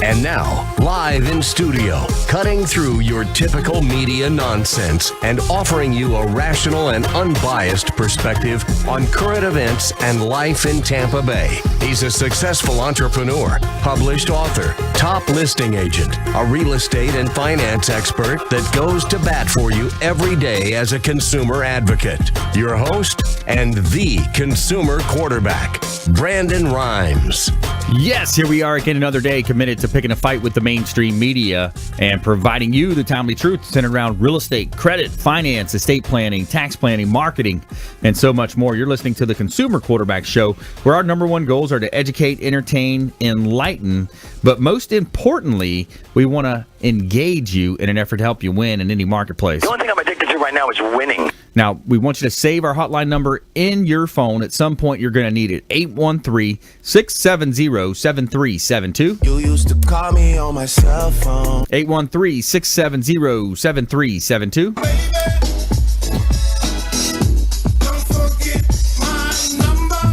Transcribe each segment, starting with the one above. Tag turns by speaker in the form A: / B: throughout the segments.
A: And now, live in studio, cutting through your typical media nonsense and offering you a rational and unbiased perspective on current events and life in Tampa Bay. He's a successful entrepreneur, published author, top listing agent, a real estate and finance expert that goes to bat for you every day as a consumer advocate. Your host and the consumer quarterback, Brandon Rhymes.
B: Yes, here we are again another day committed to picking a fight with the mainstream media and providing you the timely truth centered around real estate, credit, finance, estate planning, tax planning, marketing, and so much more. You're listening to the Consumer Quarterback Show, where our number one goals are to educate, entertain, enlighten, but most importantly, we want to engage you in an effort to help you win in any marketplace.
C: The only thing I'm addicted to right now is winning.
B: Now, we want you to save our hotline number in your phone. At some point, you're going to need it. 813-670-7372.
D: You used to call me on my cell phone.
B: 813-670-7372.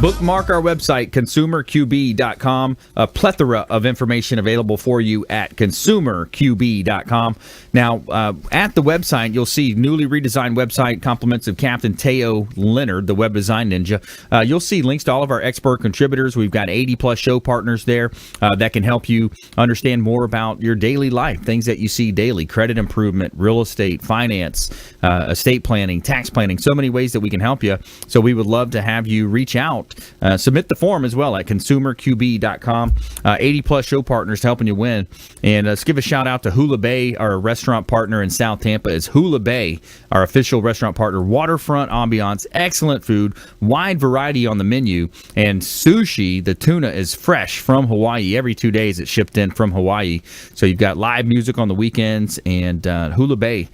B: Bookmark our website, consumerqb.com. A plethora of information available for you at consumerqb.com. Now, at the website, you'll see newly redesigned website, compliments of Captain Teo Leonard, the web design ninja. You'll see links to all of our expert contributors. We've got 80-plus show partners there that can help you understand more about your daily life, things that you see daily, credit improvement, real estate, finance, estate planning, tax planning, so many ways that we can help you. So we would love to have you reach out. Submit the form as well at consumerqb.com. 80-plus show partners helping you win. And let's give a shout-out to Hula Bay, our restaurant partner in South Tampa. Is Hula Bay, our official restaurant partner. Waterfront ambiance, excellent food, wide variety on the menu, and sushi. The tuna is fresh from Hawaii. Every 2 days it's shipped in from Hawaii. So you've got live music on the weekends, and Hula Bay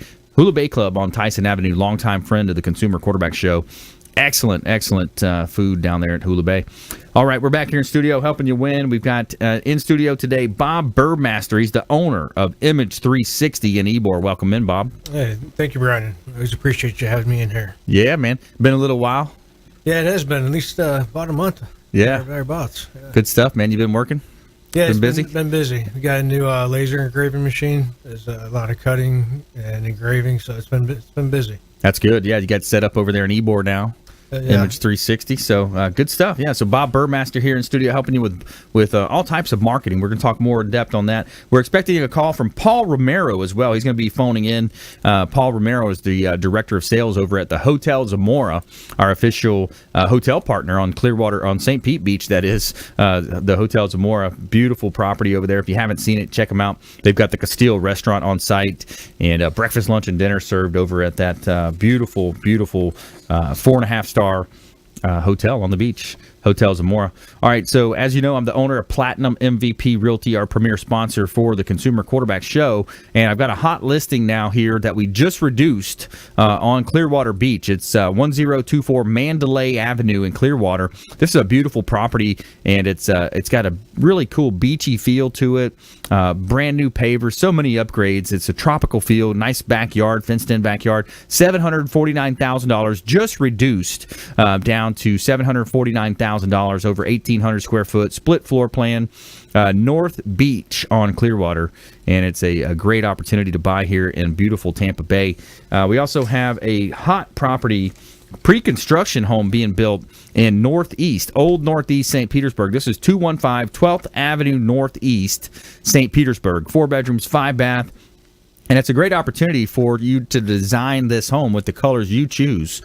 B: Club on Tyson Avenue, longtime friend of the Consumer Quarterback Show. Excellent food down there at Hula Bay. All right, we're back here in studio helping you win. We've got in studio today Bob Burmaster. He's the owner of Image 360 in Ybor. Welcome in, Bob.
E: Hey, thank you, Brandon. I always appreciate you having me in here.
B: Yeah, man. Been a little while.
E: Yeah, it has been at least about a month.
B: Yeah.
E: Thereabouts. Yeah.
B: Good stuff, man. You been working?
E: Yeah,
B: been busy?
E: Been busy. We got a new laser engraving machine. There's a lot of cutting and engraving, so it's been busy.
B: That's good. Yeah, you got set up over there in Ybor now.
E: Yeah.
B: Image 360. So good stuff. Yeah. So Bob Burmaster here in studio helping you with all types of marketing. We're going to talk more in depth on that. We're expecting a call from Paul Romero as well. He's going to be phoning in. Paul Romero is the director of sales over at the Hotel Zamora, our official hotel partner on Clearwater, on St. Pete Beach. That is the Hotel Zamora. Beautiful property over there. If you haven't seen it, check them out. They've got the Castile restaurant on site and breakfast, lunch, and dinner served over at that beautiful 4.5-star hotel on the beach, Hotel Zamora. All right, so as you know, I'm the owner of Platinum MVP Realty, our premier sponsor for the Consumer Quarterback Show, and I've got a hot listing now here that we just reduced on Clearwater Beach. It's 1024 Mandalay Avenue in Clearwater. This is a beautiful property, and it's got a really cool beachy feel to it. Brand new pavers, so many upgrades. It's a tropical feel, nice backyard, fenced-in backyard. $749,000, just reduced down to $749,000 over 1,800 square foot, split floor plan, North Beach on Clearwater, and it's a great opportunity to buy here in beautiful Tampa Bay. We also have a hot property, pre-construction home being built in Old Northeast St. Petersburg. This is 215 12th Avenue Northeast, St. Petersburg. 4 bedrooms, 5 bath. And it's a great opportunity for you to design this home with the colors you choose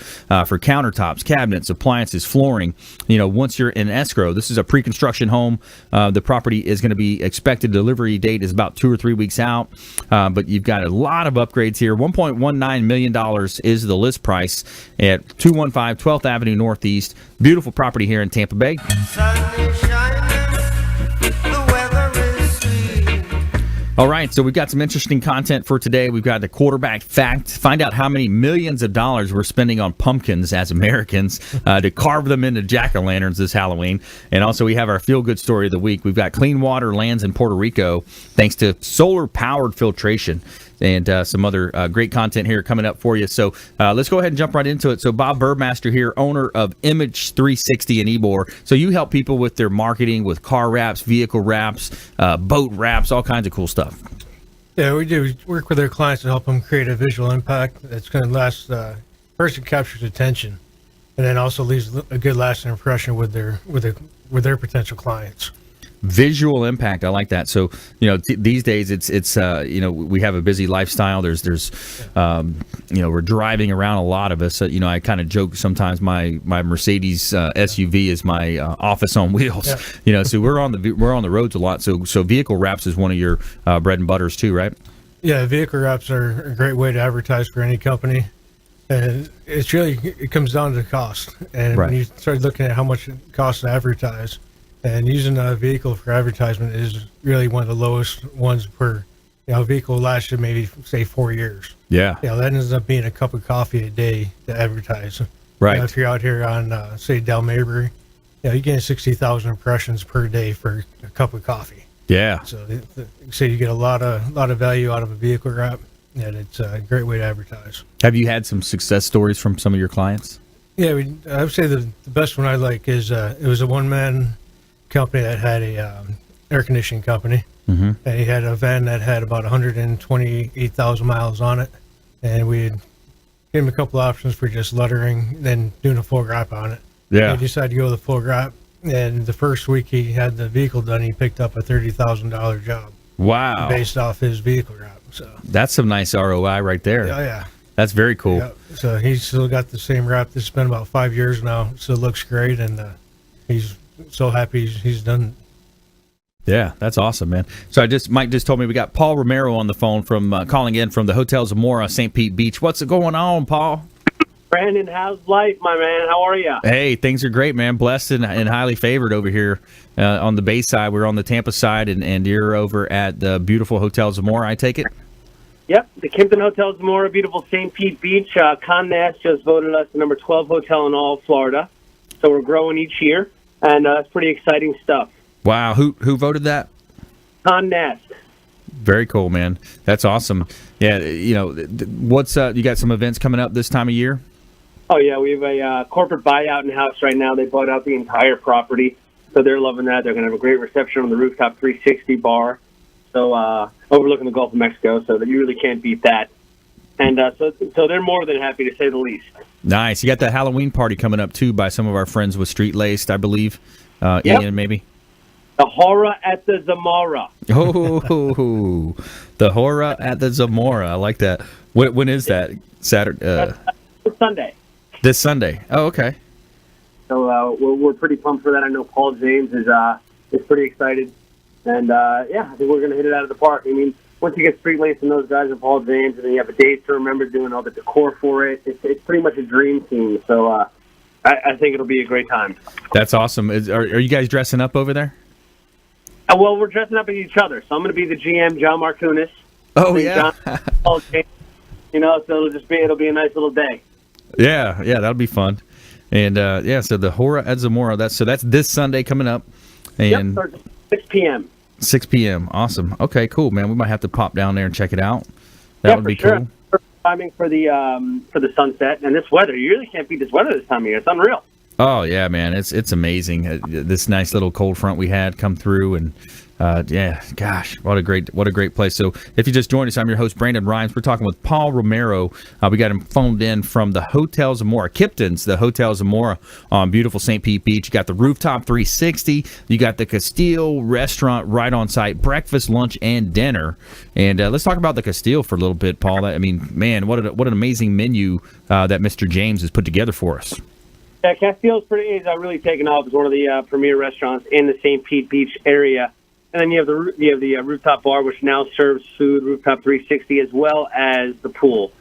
B: for countertops, cabinets, appliances, flooring. You know, once you're in escrow, this is a pre-construction home. The property is going to be expected delivery date is about 2 or 3 weeks out. But you've got a lot of upgrades here. $1.19 million is the list price at 215 12th Avenue Northeast. Beautiful property here in Tampa Bay. All right, so we've got some interesting content for today. We've got the quarterback fact. Find out how many millions of dollars we're spending on pumpkins as Americans to carve them into jack-o'-lanterns this Halloween. And also we have our feel-good story of the week. We've got clean water lands in Puerto Rico thanks to solar-powered filtration. and some other great content here coming up for you. So let's go ahead and jump right into it. So Bob Burmaster here, owner of Image 360 in Ybor. So you help people with their marketing, with car wraps, vehicle wraps, boat wraps, all kinds of cool stuff.
E: Yeah, we do. We work with our clients to help them create a visual impact that's going to last. First, it captures attention, and then also leaves a good lasting impression with their potential clients.
B: Visual impact, I like that. So these days it's we have a busy lifestyle. There's we're driving around, a lot of us. I kind of joke sometimes my Mercedes SUV is my office on wheels.
E: Yeah.
B: So we're on the roads a lot. So vehicle wraps is one of your bread and butters too, right?
E: Yeah, vehicle wraps are a great way to advertise for any company, and it comes down to the cost. And
B: right.
E: When you start looking at how much it costs to advertise. And using a vehicle for advertisement is really one of the lowest ones per, vehicle lasts you maybe say 4 years.
B: Yeah.
E: That ends up being a cup of coffee a day to advertise.
B: Right.
E: If you're out here on, say, Del Mabry, you get 60,000 impressions per day for a cup of coffee.
B: Yeah.
E: So you get a lot of value out of a vehicle wrap, and it's a great way to advertise.
B: Have you had some success stories from some of your clients?
E: Yeah, I would say the best one I like is it was a one-man company that had a air conditioning company, and he had a van that had about 128,000 miles on it, and we gave him a couple options for just lettering, then doing a full wrap on it.
B: Yeah,
E: he decided to go with the full wrap, and the first week he had the vehicle done, he picked up a $30,000 job.
B: Wow!
E: Based off his vehicle wrap. So
B: that's some nice ROI right there.
E: Yeah.
B: That's very cool.
E: Yeah. So he's still got the same wrap. This has been about 5 years now. Still looks great, and he's so happy he's done.
B: Yeah, that's awesome, man. So Mike just told me we got Paul Romero on the phone from calling in from the Hotel Zamora, St. Pete Beach. What's going on, Paul?
F: Brandon, how's life, my man? How are you?
B: Hey, things are great, man. Blessed and highly favored over here on the Bay side. We're on the Tampa side, and you're over at the beautiful Hotel Zamora, I take it?
F: Yep, the Kimpton Hotel Zamora, beautiful St. Pete Beach. Condé Nast just voted us the number 12 hotel in all of Florida. So we're growing each year. And it's pretty exciting stuff.
B: Wow. Who voted that?
F: Condé Nast.
B: Very cool, man. That's awesome. Yeah, what's you got some events coming up this time of year?
F: Oh, yeah, we have a corporate buyout in house right now. They bought out the entire property, so they're loving that. They're going to have a great reception on the rooftop 360 bar, so overlooking the Gulf of Mexico, so that you really can't beat that. And so they're more than happy, to say the least. Nice.
B: You got the Halloween party coming up, too, by some of our friends with Street Laced, I believe.
F: Yep.
B: Ian, maybe?
F: The horror at the Zamora.
B: Oh, the horror at the Zamora. I like that. When is that? Saturday?
F: Sunday.
B: This Sunday. Oh, okay.
F: So we're pretty pumped for that. I know Paul James is pretty excited. And, I think we're going to hit it out of the park. I mean, once you get Street Laced and those guys and Paul James, and then you have a date to remember doing all the decor for it, it's pretty much a dream team. So I think it'll be a great time.
B: That's awesome. Are you guys dressing up over there?
F: Well, we're dressing up as each other. So I'm going to be the GM, John Markunis.
B: Oh, yeah.
F: Paul James, so it'll be a nice little day.
B: Yeah, that'll be fun. And, so the horror at Zamora, that's this Sunday coming up. And
F: yep, 6 p.m.
B: 6 p.m. Awesome. Okay, cool, man. We might have to pop down there and check it out. That would be
F: sure.
B: cool.
F: Timing for the sunset and this weather. You really can't beat this weather this time of year. It's unreal.
B: Oh yeah, man, it's amazing. This nice little cold front we had come through, and gosh, what a great place. So if you just joined us, I'm your host Brandon Rhymes. We're talking with Paul Romero. We got him phoned in from the Hotel Zamora, Kipton's, the Hotel Zamora on beautiful St. Pete Beach. You got the rooftop 360. You got the Castile restaurant right on site, breakfast, lunch, and dinner. And let's talk about the Castile for a little bit, Paul. I mean, man, what an amazing menu that Mr. James has put together for us.
F: Yeah, Castile's is really taken off as one of the premier restaurants in the St. Pete Beach area. And then you have the rooftop bar, which now serves food, rooftop 360, as well as the pool.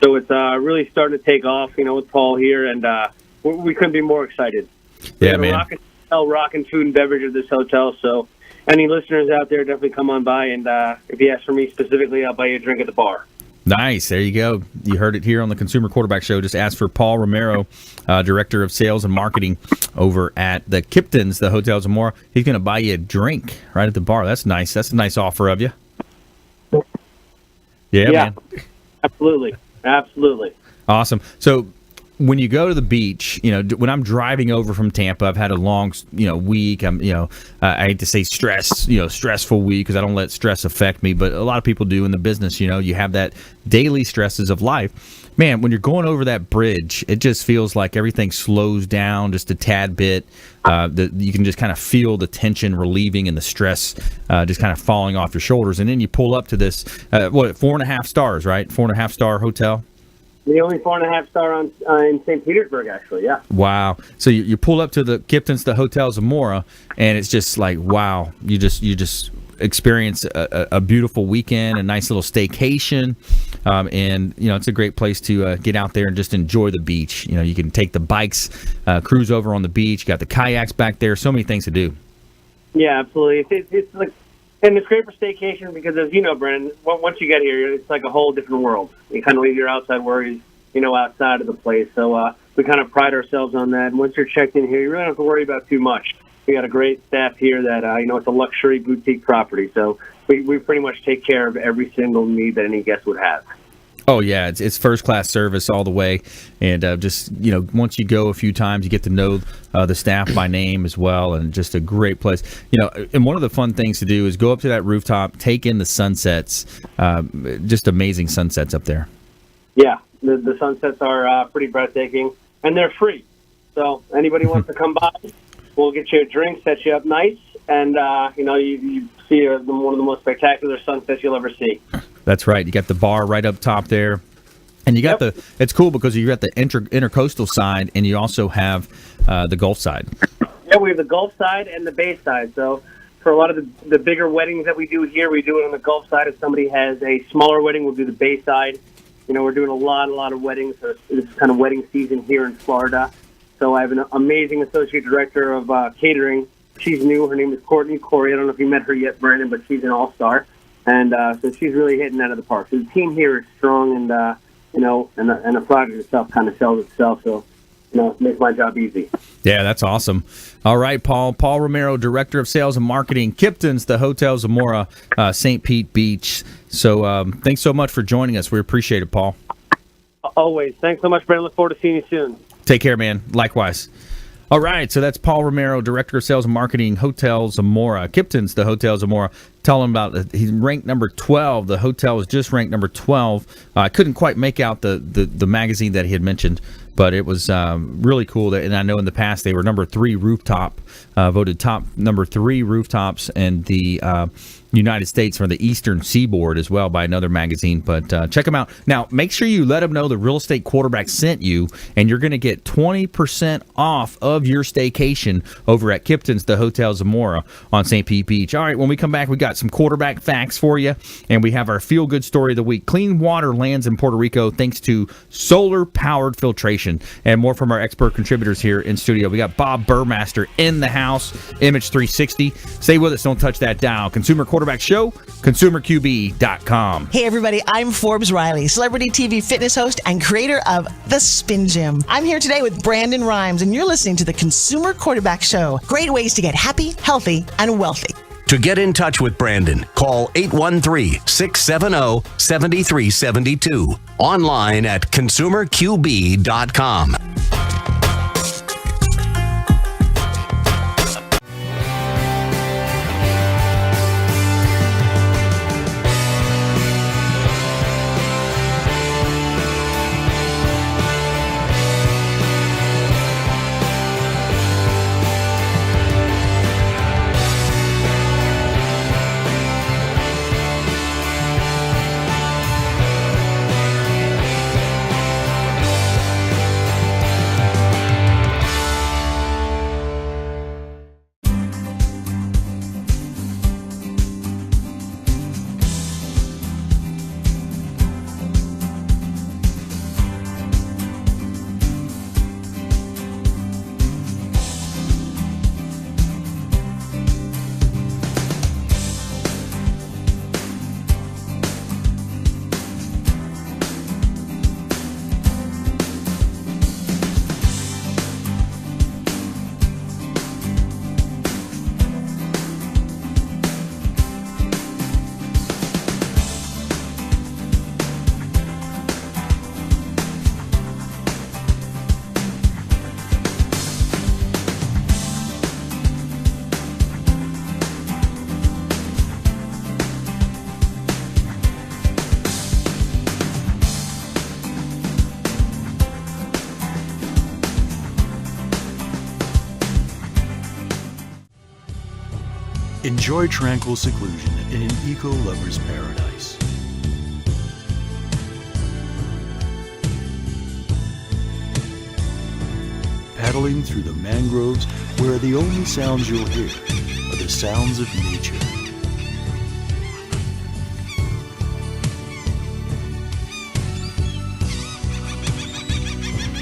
F: So it's really starting to take off, with Paul here, and we couldn't be more excited.
B: Yeah, man.
F: Rockin' food and beverage at this hotel. So any listeners out there, definitely come on by, and if you ask for me specifically, I'll buy you a drink at the bar.
B: Nice. There you go. You heard it here on the Consumer Quarterback Show. Just ask for Paul Romero, Director of Sales and Marketing over at the Kipton's, the Hotel Zamora. He's going to buy you a drink right at the bar. That's nice. That's a nice offer of you. Yeah, man.
F: Absolutely.
B: Awesome. So when you go to the beach, when I'm driving over from Tampa, I've had a long, week. I hate to say stressful week because I don't let stress affect me, but a lot of people do in the business. You have that daily stresses of life. Man, when you're going over that bridge, it just feels like everything slows down just a tad bit. You can just kind of feel the tension relieving and the stress just kind of falling off your shoulders. And then you pull up to this, 4.5 stars, right? 4.5 star hotel.
F: The only 4.5 star in St. Petersburg, actually, yeah.
B: Wow. So you pull up to the Kipton's, the Hotel Zamora, and it's just like, wow. You just experience a beautiful weekend, a nice little staycation, and it's a great place to get out there and just enjoy the beach. You can take the bikes, cruise over on the beach. You got the kayaks back there. So many things to do.
F: Yeah, absolutely. It's like, and it's great for staycation because, as you know, Brandon, once you get here, it's like a whole different world. You kind of leave your outside worries, outside of the place. So we kind of pride ourselves on that. And once you're checked in here, you really don't have to worry about too much. We got a great staff here that, it's a luxury boutique property. So we pretty much take care of every single need that any guest would have.
B: Oh, yeah. It's first-class service all the way. And once you go a few times, you get to know the staff by name as well, and just a great place. And one of the fun things to do is go up to that rooftop, take in the sunsets, just amazing sunsets up there.
F: Yeah, the sunsets are pretty breathtaking, and they're free. So anybody wants to come by, we'll get you a drink, set you up nice, and, you see one of the most spectacular sunsets you'll ever see.
B: That's right. You got the bar right up top there. And you got it's cool because you got the intercoastal side, and you also have the Gulf side.
F: Yeah, we have the Gulf side and the Bay side. So for a lot of the bigger weddings that we do here, we do it on the Gulf side. If somebody has a smaller wedding, we'll do the Bay side. We're doing a lot of weddings. So it's kind of wedding season here in Florida. So I have an amazing associate director of catering. She's new. Her name is Courtney Corey. I don't know if you met her yet, Brandon, but she's an all-star. And so she's really hitting out of the park. So the team here is strong, and and the product itself kind of sells itself. So it makes my job easy.
B: Yeah, that's awesome. All right, Paul Romero, Director of Sales and Marketing, Kipton's, the Hotel Zamora, St. Pete Beach. So thanks so much for joining us. We appreciate it, Paul.
F: Always. Thanks so much, Brandon. Look forward to seeing you soon.
B: Take care, man. Likewise. All right, so that's Paul Romero, Director of Sales and Marketing, Hotel Zamora. Kipton's, the Hotel Zamora. Tell him about it. He's ranked number 12. The hotel was just ranked number 12. I couldn't quite make out the magazine that he had mentioned, but it was really cool. And I know in the past they were number 3 rooftop, voted top number 3 rooftops in the United States for the Eastern Seaboard as well by another magazine. But check them out. Now, make sure you let them know the Real Estate Quarterback sent you, and you're going to get 20% off of your staycation over at Kipton's, the Hotel Zamora on St. Pete Beach. All right, when we come back, we got some quarterback facts for you, and we have our feel-good story of the week. Clean water lands in Puerto Rico thanks to solar-powered filtration, and more from our expert contributors here in studio. We got Bob Burmaster in the house, Image 360. Stay with us. Don't touch that dial. Consumer Quarterback Show, ConsumerQB.com.
G: Hey, everybody. I'm Forbes Riley, celebrity TV fitness host and creator of The Spin Gym. I'm here today with Brandon Rhymes, and you're listening to the Consumer Quarterback Show. Great ways to get happy, healthy, and wealthy.
A: To get in touch with Brandon, call 813-670-7372. Online at ConsumerQB.com.
H: Enjoy tranquil seclusion in an eco-lover's paradise. Paddling through the mangroves where the only sounds you'll hear are the sounds of nature.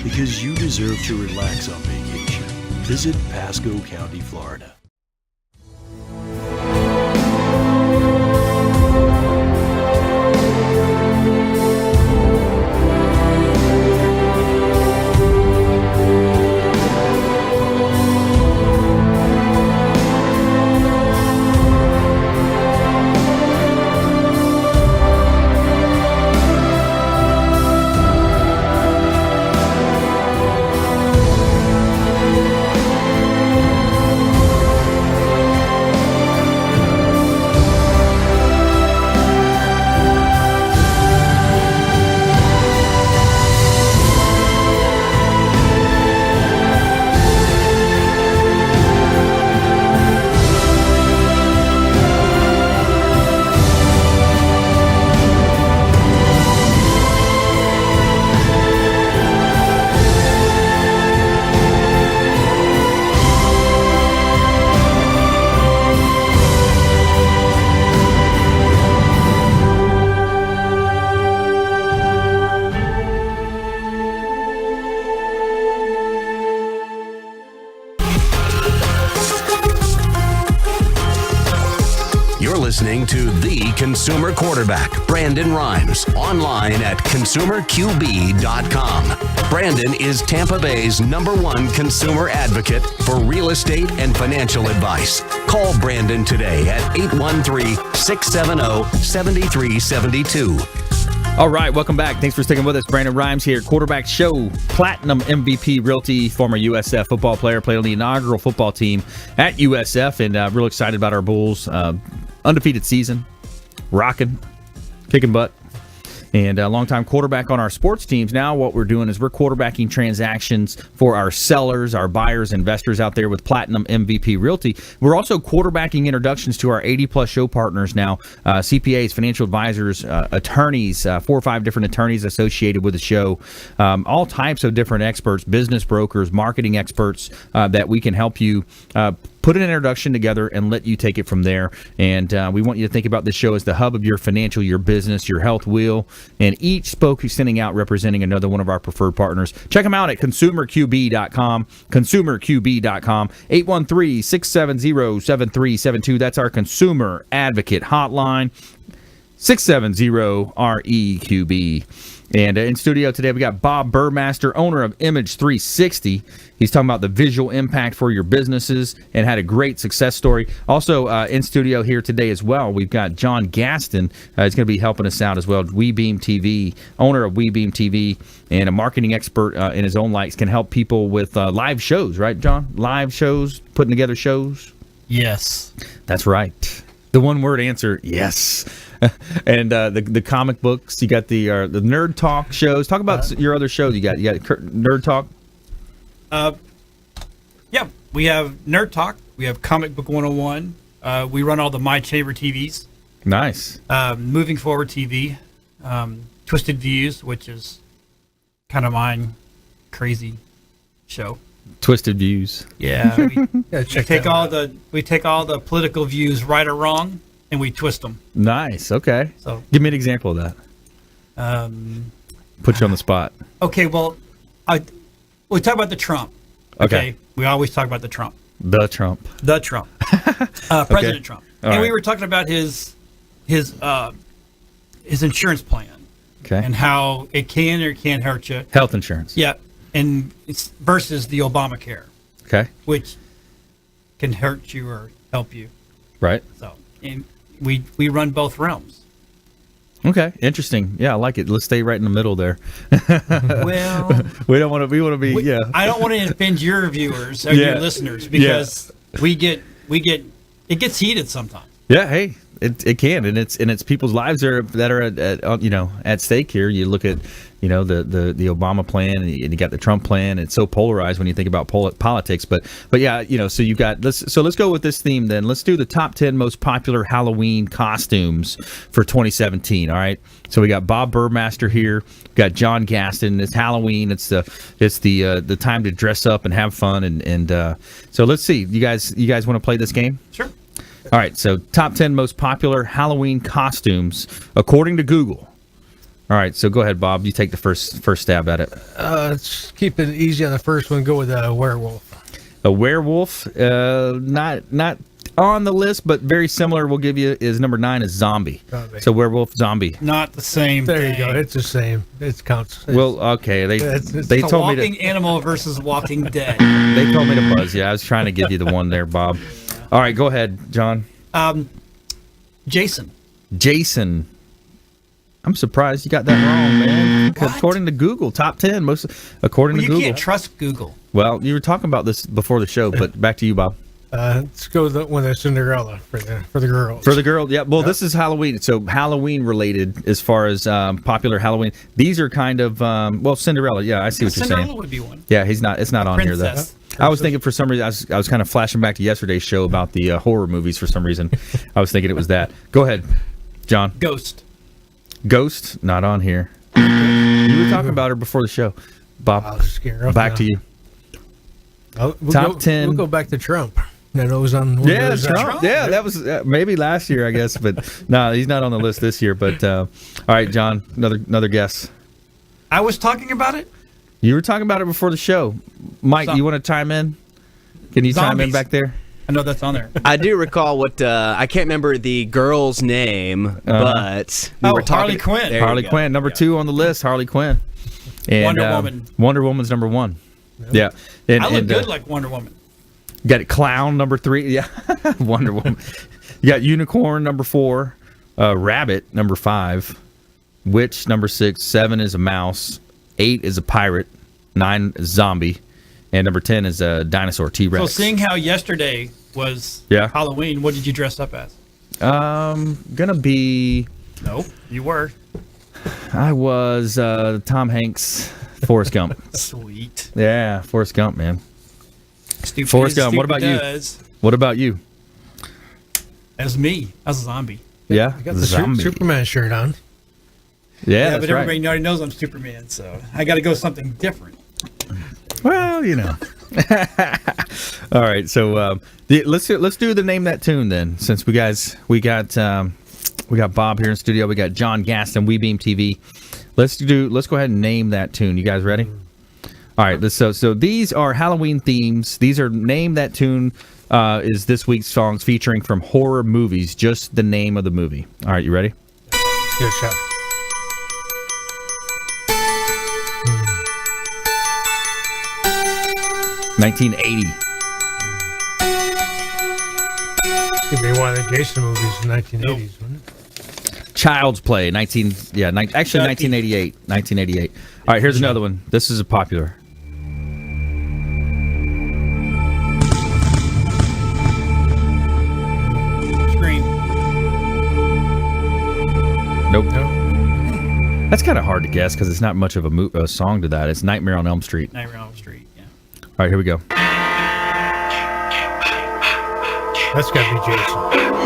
H: Because you deserve to relax on vacation, visit Pasco County, Florida.
A: Listening to The Consumer Quarterback, Brandon Rhymes, online at consumerqb.com. Brandon is Tampa Bay's #1 consumer advocate for real estate and financial advice. Call Brandon today at 813-670-7372.
B: All right, welcome back. Thanks for sticking with us. Brandon Rhymes here, Quarterback Show, Platinum MVP Realty, former USF football player, played on the inaugural football team at USF, and real excited about our Bulls. Undefeated season, rocking, kicking butt, and a longtime quarterback on our sports teams. Now what we're doing is we're quarterbacking transactions for our sellers, our buyers, investors out there with Platinum MVP Realty. We're also quarterbacking introductions to our 80-plus show partners now, CPAs, financial advisors, attorneys, 4 or 5 different attorneys associated with the show, all types of different experts, business brokers, marketing experts that we can help you put an introduction together and let you take it from there. And we want you to think about this show as the hub of your financial, your business, your health wheel, and each spoke is sending out representing another one of our preferred partners. Check them out at consumerqb.com, consumerqb.com, 813-670-7372. That's our consumer advocate hotline, 670-REQB. And in studio today, we got Bob Burmaster, owner of Image 360. He's talking about the visual impact for your businesses and had a great success story. Also in studio here today as well, we've got John Gatson. He's going to be helping us out as well. WeBeam TV, owner of WeBeam TV, and a marketing expert in his own lights, can help people with live shows, right, John? Live shows, putting together shows?
I: Yes.
B: That's right. The one-word answer, yes. And the comic books, you got the Nerd Talk shows. Talk about your other shows. You got Nerd Talk.
I: Yeah, we have Nerd Talk. We have Comic Book 101. We run all the My Chamber TVs.
B: Nice.
I: Moving Forward TV. Twisted Views, which is kind of my crazy show.
B: Twisted Views.
I: Yeah, we take all the political views, right or wrong, and we twist them.
B: Nice. Okay.
I: So
B: give me an example of that. Put you on the spot.
I: Okay. Well, we talk about the Trump.
B: Okay.
I: We always talk about the Trump.
B: The Trump.
I: President Trump.
B: All
I: and
B: right.
I: we were talking about his insurance plan.
B: Okay.
I: And how it can or can't hurt you.
B: Health insurance.
I: Yeah. And it's versus the Obamacare.
B: Okay.
I: Which can hurt you or help you.
B: Right.
I: So, and we run both realms.
B: Okay, interesting. Yeah, I like it. Let's stay right in the middle there.
I: Well,
B: we don't want to. We want to be. Yeah.
I: I don't want to offend your viewers or your listeners because we get it gets heated sometimes.
B: Yeah. Hey, it can, and it's people's lives that are at stake here. You look at the Obama plan, and you got the Trump plan. It's so polarized when you think about politics. But yeah, so you've got let's go with this theme then. Let's do the top 10 most popular Halloween costumes for 2017. All right. So we got Bob Burmaster here. We got John Gaston. It's Halloween. It's the time to dress up and have fun. And so let's see. You guys want to play this game?
I: Sure.
B: All right. So top 10 most popular Halloween costumes according to Google. All right, so go ahead, Bob. You take the first stab at it.
E: Let's keep it easy on the first one. Go with a werewolf.
B: A werewolf, not on the list, but very similar. We'll give you is number 9 is zombie. So werewolf, zombie.
I: Not the same.
E: There you go. It's the same. It counts.
B: Well, okay. They told me to
I: walking animal versus Walking Dead.
B: They told me to buzz. Yeah, I was trying to give you the one there, Bob. All right, go ahead, John.
I: Jason.
B: I'm surprised you got that wrong, man. According to Google, top 10 most according to Google.
I: You can't trust Google.
B: Well, you were talking about this before the show, but back to you, Bob.
E: Let's go with the one that's Cinderella for the girls.
B: For the girl, yeah. Well, This is Halloween, so Halloween related as far as popular Halloween. These are kind of Cinderella. Yeah, I see what you're saying.
I: Cinderella would be one.
B: Yeah, it's not on here though. I was thinking for some reason I was kind of flashing back to yesterday's show about the horror movies for some reason. I was thinking it was that. Go ahead, John. Ghost, not on here. You were talking about her before the show. Bob, back to you. Top 10.
E: We'll go back to Trump. That was on.
B: Yeah, Trump. Yeah, that was maybe last year, I guess, but no, he's not on the list this year. But all right, John, another guess.
I: I was talking about it.
B: You were talking about it before the show. Mike, you want to chime in? Can you chime in back there?
I: I know that's on there.
J: I do recall what I can't remember the girl's name, but we were talking.
I: Harley Quinn.
B: Harley Quinn, number 2 on the list. Harley Quinn. And,
I: Wonder Woman.
B: Wonder Woman's number 1. Yeah. And,
I: I look good like Wonder Woman.
B: You got Clown number 3. Yeah. Wonder Woman. You got Unicorn number 4. Rabbit number 5. Witch number 6. 7 is a mouse. 8 is a pirate. 9 is zombie. And number 10 is a dinosaur, T-Rex.
I: So seeing how yesterday was Halloween, what did you dress up as?
B: Gonna be...
I: No, you were.
B: I was Tom Hanks, Forrest Gump.
I: Sweet.
B: Yeah, Forrest Gump, man.
I: Stupid
B: Forrest Gump, what about you? What about you?
I: As me. I was a zombie.
B: Yeah?
E: You got the Superman shirt on.
B: Yeah, that's
I: but everybody already knows I'm Superman, so I got to go something different.
B: Well, All right, so let's do the name that tune then. Since we got Bob here in studio, we got John Gaston, WeBeam TV. Let's go ahead and name that tune. You guys ready? All right. So these are Halloween themes. These are name that tune. Is this week's songs featuring from horror movies? Just the name of the movie. All right, you ready?
E: Good shot.
B: $1980.
E: Could be one of the Jason movies in the 1980s, wouldn't it?
B: Child's Play, 1988. 1988. All right, here's another one. This is a popular.
I: Scream.
B: Nope. That's kind of hard to guess because it's not much of a song to that. It's Nightmare on Elm Street.
I: Nightmare on Elm Street, yeah.
B: All right, here we go.
E: That's got to be Jason.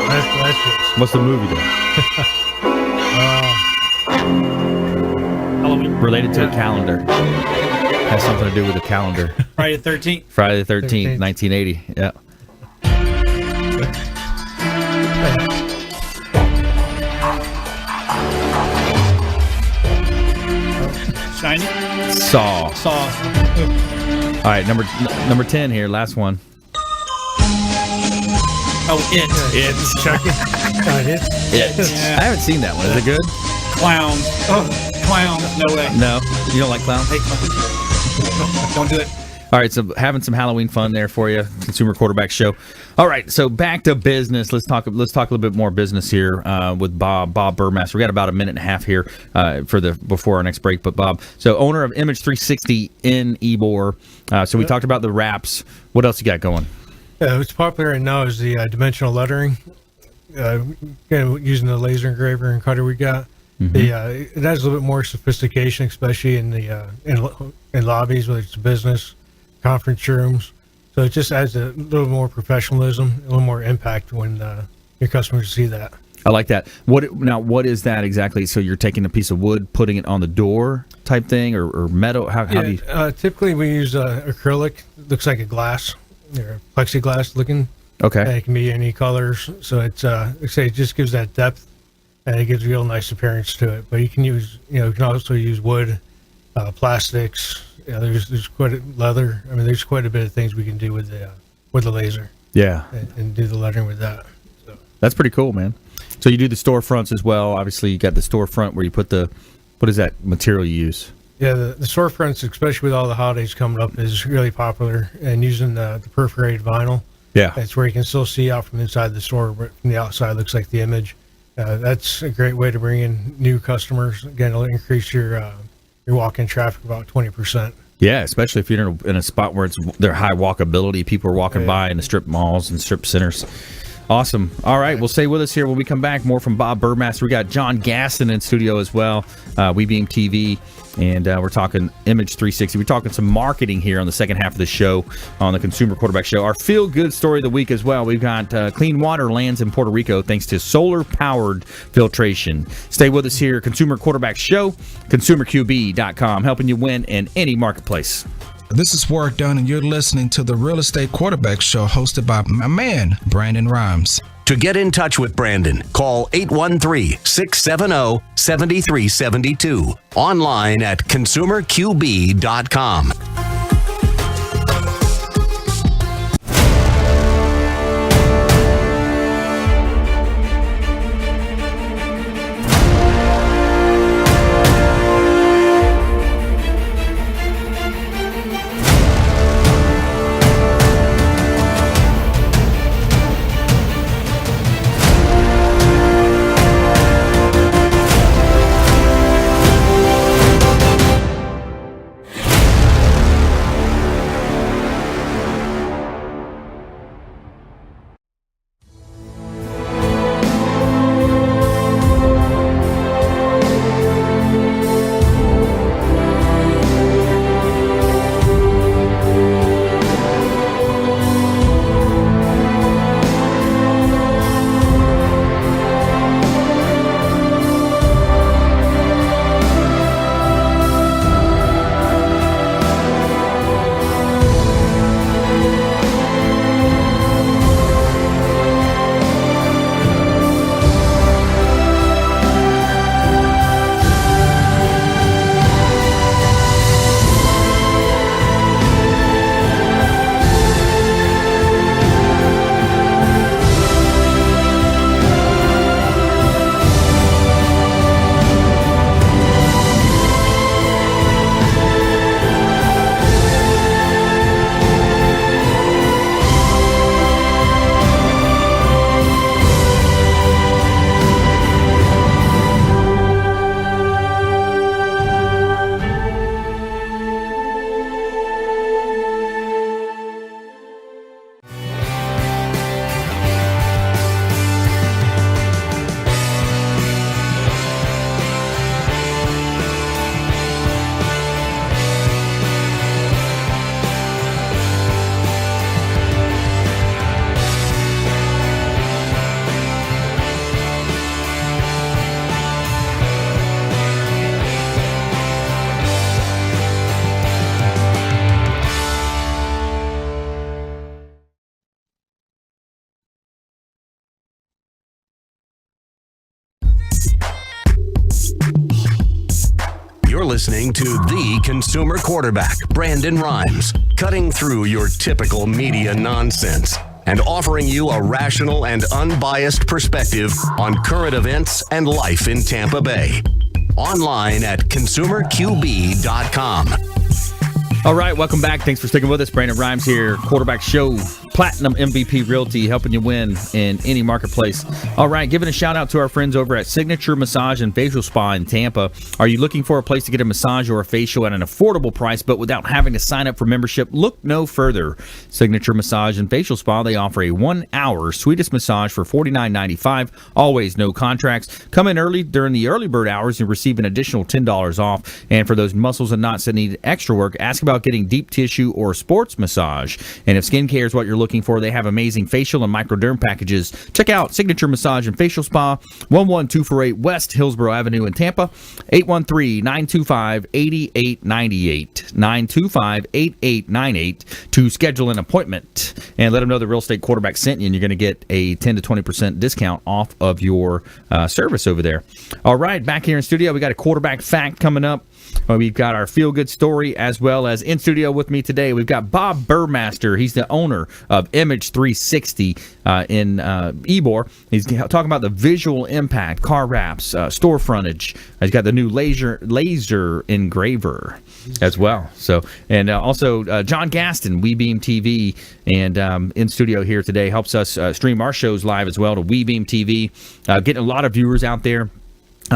E: That's Jason.
B: What's the movie then?
I: Halloween.
B: Related to a calendar. Has something to do with a calendar.
I: Friday the 13th.
B: Friday the 13th, 1980. Yeah.
I: Shiny.
B: Saw. All right, number 10 here, last one.
I: Oh, It.
E: Chucky.
B: It.
I: Yeah.
B: I haven't seen that one. Is it good?
I: Clowns. Oh, clowns. No way.
B: No, you don't like clowns?
I: Hate clowns. Don't do it.
B: All right, so having some Halloween fun there for you, Consumer Quarterback Show. All right, so back to business. Let's talk a little bit more business here with Bob Burmaster. We got about a minute and a half here before our next break. But Bob, so owner of Image 360 in Ybor. So we talked about the wraps. What else you got going?
E: What's popular right now is the dimensional lettering. Using the laser engraver and cutter we got. It has a little bit more sophistication, especially in the in lobbies, whether it's business, conference rooms. So it just adds a little more professionalism, a little more impact when your customers see that.
B: I like that. What is that exactly? So you're taking a piece of wood, putting it on the door type thing, or metal? How do you?
E: Typically, we use acrylic. It looks like a glass, or plexiglass looking.
B: Okay.
E: And it can be any colors. So it's it just gives that depth, and it gives a real nice appearance to it. But you can use, you can also use wood, plastics. There's quite leather. I mean, there's quite a bit of things we can do with the laser.
B: Yeah.
E: And do the lettering with that. So.
B: That's pretty cool, man. So you do the storefronts as well. Obviously, you got the storefront where you put what is that material you use?
E: Yeah, the storefronts, especially with all the holidays coming up, is really popular. And using the perforated vinyl.
B: Yeah.
E: That's where you can still see out from inside the store, but from the outside it looks like the image. That's a great way to bring in new customers. Again, it'll increase your walk-in traffic about 20%.
B: Yeah, especially if you're in a spot where they're high walkability. People are walking by in the strip malls and strip centers. Awesome. All right, well, stay with us here when we come back. More from Bob Burmaster. We got John Gatson in studio as well, WeBeam TV, and we're talking Image 360. We're talking some marketing here on the second half of the show on the Consumer Quarterback Show. Our feel-good story of the week as well. We've got clean water lands in Puerto Rico thanks to solar-powered filtration. Stay with us here, Consumer Quarterback Show, ConsumerQB.com, helping you win in any marketplace.
K: This is Warwick Dunn, and you're listening to the Real Estate Quarterback Show hosted by my man, Brandon Rhymes.
A: To get in touch with Brandon, call 813-670-7372. Online at ConsumerQB.com. You're listening to the Consumer Quarterback, Brandon Rhymes, cutting through your typical media nonsense and offering you a rational and unbiased perspective on current events and life in Tampa Bay. Online at ConsumerQB.com.
B: All right, welcome back. Thanks for sticking with us. Brandon Rhymes here, Quarterback Show, Platinum MVP Realty, helping you win in any marketplace. All right, giving a shout out to our friends over at Signature Massage and Facial Spa in Tampa. Are you looking for a place to get a massage or a facial at an affordable price, but without having to sign up for membership? Look no further. Signature Massage and Facial Spa, they offer a 1-hour sweetest massage for $49.95. Always no contracts. Come in early during the early bird hours and receive an additional $10 off. And for those muscles and knots that need extra work, ask about getting deep tissue or sports massage. And if skincare is what you're looking for, they have amazing facial and microderm packages. Check out Signature Massage and Facial Spa, 11248 West Hillsborough Avenue in Tampa, 813-925-8898, 925-8898 to schedule an appointment and let them know the Real Estate Quarterback sent you, and you're going to get a 10 to 20% discount off of your service over there. All right, back here in studio, we got a quarterback fact coming up. We've got our feel-good story, as well as in studio with me today, we've got Bob Burmaster. He's the owner of Image 360 in Ybor. He's talking about the visual impact, car wraps, store frontage. He's got the new laser engraver as well. So, and also John Gaston, WeBeam TV, and in studio here today, helps us stream our shows live as well to WeBeam TV, getting a lot of viewers out there.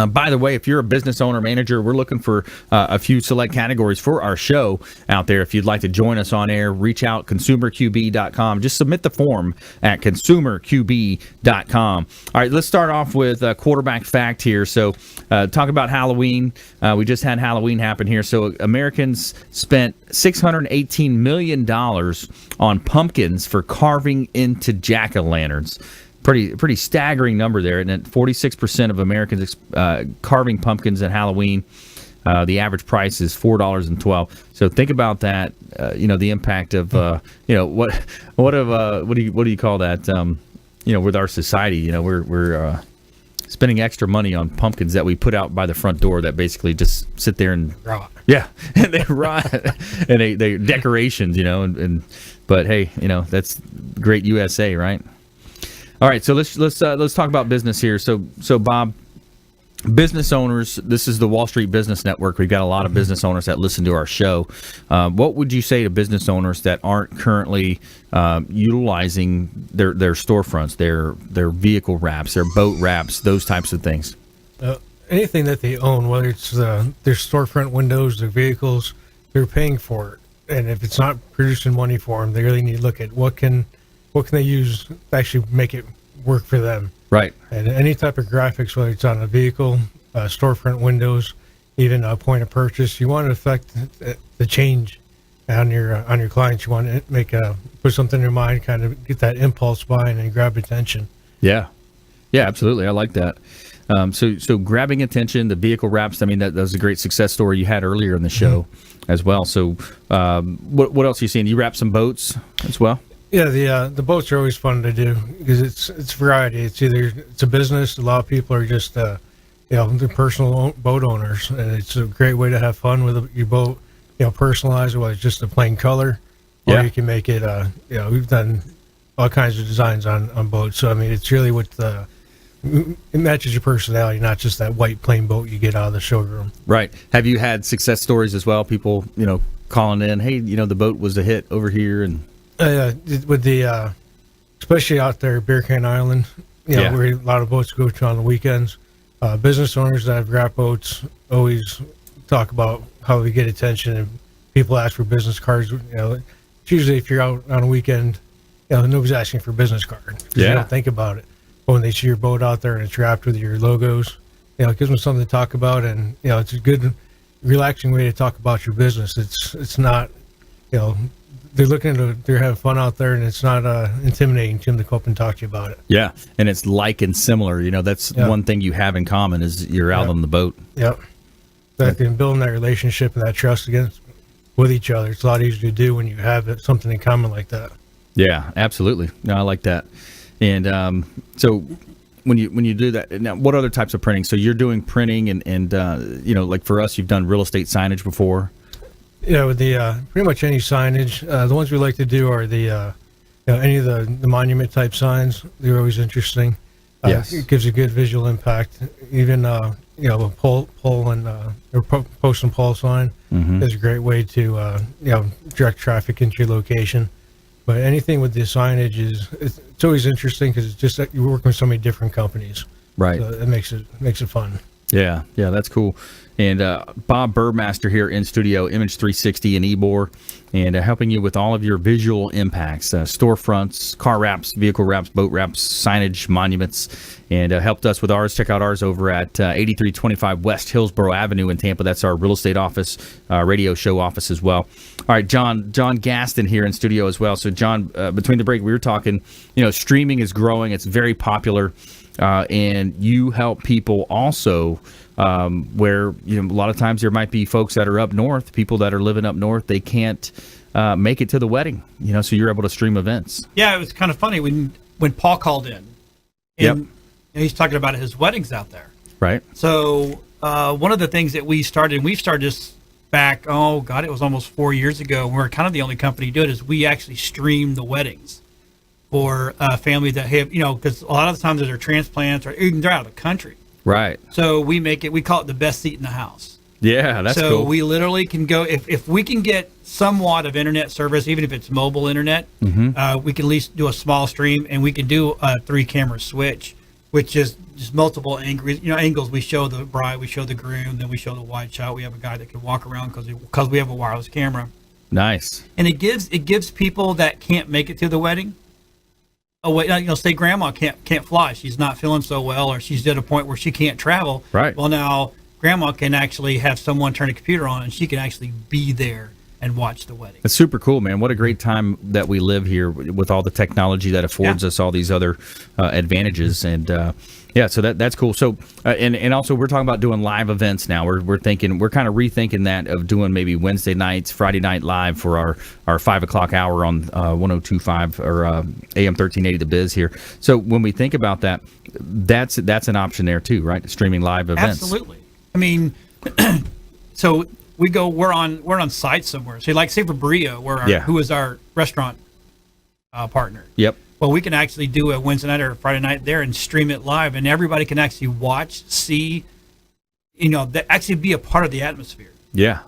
B: By the way, if you're a business owner, manager, we're looking for a few select categories for our show out there. If you'd like to join us on air, reach out, consumerqb.com. Just submit the form at consumerqb.com. All right, let's start off with a quarterback fact here. So talk about Halloween. We just had Halloween happen here. So Americans spent $618 million on pumpkins for carving into jack-o'-lanterns. Pretty staggering number there, and 46% of Americans carving pumpkins at Halloween. The average price is $4.12. So think about that. The impact of what do you call that? With our society, we're spending extra money on pumpkins that we put out by the front door that basically just sit there and
E: rot.
B: Yeah, and they rot, and they decorations, but hey, that's great USA, right? All right, so let's talk about business here. So Bob, business owners, this is the Wall Street Business Network. We've got a lot of business owners that listen to our show. What would you say to business owners that aren't currently utilizing their storefronts, their vehicle wraps, their boat wraps, those types of things?
E: Anything that they own, whether it's their storefront windows, their vehicles, they're paying for it. And if it's not producing money for them, they really need to look at what can they use to actually make it work for them.
B: Right.
E: And any type of graphics, whether it's on a vehicle, storefront windows, even a point of purchase, you want to affect the change on your clients. You want to put something in your mind, kind of get that impulse buying and grab attention.
B: Yeah, absolutely. I like that. So grabbing attention, the vehicle wraps. I mean, that was a great success story you had earlier in the show as well. So what else are you seeing? You wrap some boats as well?
E: Yeah, the boats are always fun to do because it's variety. It's a business. A lot of people are just they're personal boat owners, and it's a great way to have fun with your boat. Personalize it, whether it's just a plain color, or you can make it. We've done all kinds of designs on boats. So I mean, it's really it matches your personality, not just that white plain boat you get out of the showroom.
B: Right. Have you had success stories as well? People calling in, hey, the boat was a hit over here, and
E: with the especially out there, Beer Can Island, where a lot of boats go to on the weekends. Business owners that have wrap boats always talk about how they get attention, and people ask for business cards. It's usually if you're out on a weekend, nobody's asking for a business card. You don't think about it. But when they see your boat out there and it's wrapped with your logos, it gives them something to talk about, and it's a good, relaxing way to talk about your business. It's not, they're having fun out there, and it's not intimidating to them to come up and talk to you about it. Yeah,
B: and it's like and similar. That's one thing you have in common is you're out on the boat.
E: Yep. Exactly, and building that relationship and that trust with each other. It's a lot easier to do when you have something in common like that.
B: Yeah, absolutely. No, I like that. And so when you do that, now what other types of printing? So you're doing printing and like for us, you've done real estate signage before.
E: Yeah, with the pretty much any signage. The ones we like to do are the any of the monument type signs. They're always interesting.
B: Yes,
E: it gives a good visual impact. Even a pole and or post and pole sign is a great way to direct traffic into your location. But anything with the signage it's always interesting because it's just that you're working with so many different companies.
B: Right.
E: So it makes it fun.
B: Yeah, that's cool. And Bob Burmaster here in studio, Image 360 and Ybor, and helping you with all of your visual impacts, storefronts, car wraps, vehicle wraps, boat wraps, signage, monuments, and helped us with ours. Check out ours over at 8325 West Hillsborough Avenue in Tampa. That's our real estate office, radio show office as well. All right, John Gaston here in studio as well. So, John, between the break, we were talking, streaming is growing. It's very popular, and you help people also where a lot of times there might be folks that are up north, people that are living up north, they can't make it to the wedding, so you're able to stream events.
I: Yeah, it was kind of funny when Paul called in, and he's talking about his weddings out there.
B: Right.
I: So one of the things that we've started this back, it was almost 4 years ago. We're kind of the only company to do it, is we actually stream the weddings for families that have, because a lot of the times they're transplants or even they're out of the country.
B: Right.
I: So we call it the best seat in the house.
B: Yeah, that's cool.
I: So we literally can go, if we can get somewhat of internet service, even if it's mobile internet, we can at least do a small stream, and we can do a 3-camera switch, which is just multiple angles. We show the bride, we show the groom, then we show the wide shot. We have a guy that can walk around because we have a wireless camera.
B: Nice.
I: And it gives people that can't make it to the wedding say grandma can't fly, she's not feeling so well, or she's at a point where she can't travel.
B: Right.
I: Well, now grandma can actually have someone turn a computer on, and she can actually be there and watch the wedding. It's
B: super cool, man. What a great time that we live here with all the technology that affords us all these other advantages. And so that's cool. So and also we're talking about doing live events now. We're kind of rethinking that, of doing maybe Wednesday nights, Friday night live for our 5 o'clock hour on 102.5 or AM 1380 The Biz here. So when we think about that, that's an option there too, right? Streaming live events.
I: Absolutely. I mean, so we're on site somewhere. So say for Brio, who is our restaurant partner.
B: Yep.
I: Well, we can actually do a Wednesday night or a Friday night there and stream it live, and everybody can actually watch, see, actually be a part of the atmosphere.
B: Yeah,